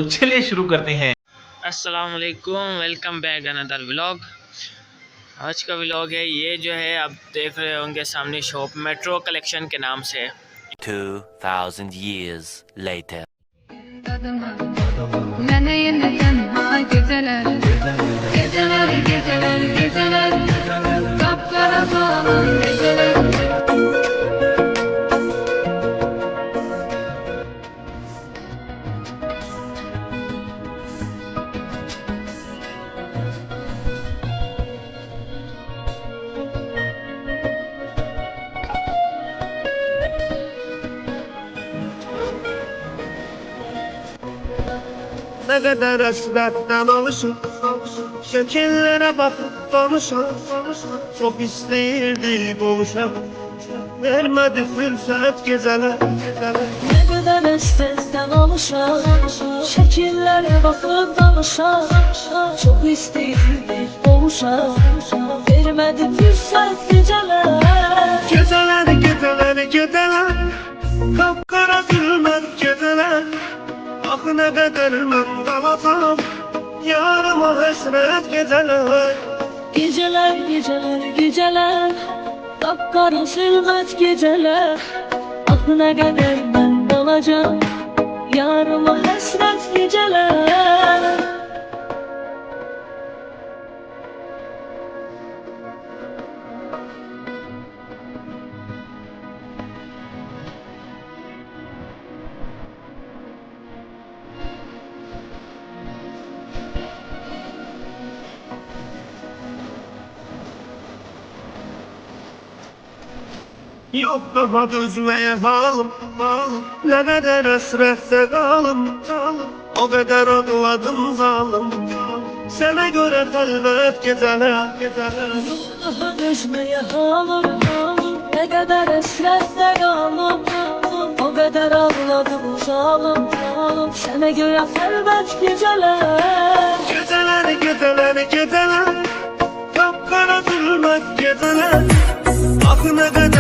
चलिए शुरू करते हैं। अस्सलाम वालेकुम, वेलकम बैक अनदर व्लॉग। आज का व्लॉग है ये जो है आप देख रहे होंगे सामने शॉप मेट्रो कलेक्शन के नाम से। 2000 years later. Bana yeniden ha geceler Geceler, geceler, geceler Kapkara bağlan geceler Ne kadar hasretten alışın Şekillere bakıp konuşan Çok isteyirdi buluşan Vermedi fırsat gezeler Ne kadar esnesten oluşan Şekillere bakıp danışan Çok isteyirdik oluşan Vermedi fırsat geceler Geceler, geceler, geceler Kapkara zulmet geceler Ah ne kadar ben kalasam Yarıma hasret geceler Geceler, geceler, geceler Kapkara zulmet geceler Ah ne kadar ben dalacağım Yarıma hasret geceler Yok daha düzmeye bağlım Ne kadar hasrette kalım O kadar ağladım zalim Sana göre kalbet geceler Daha düşmeye halım Ne kadar esrette kalım O kadar ağladım zalim Sana göre elbet geceler Geceler, geceler, geceler Kapkara zulmet geceler Ah ne kadar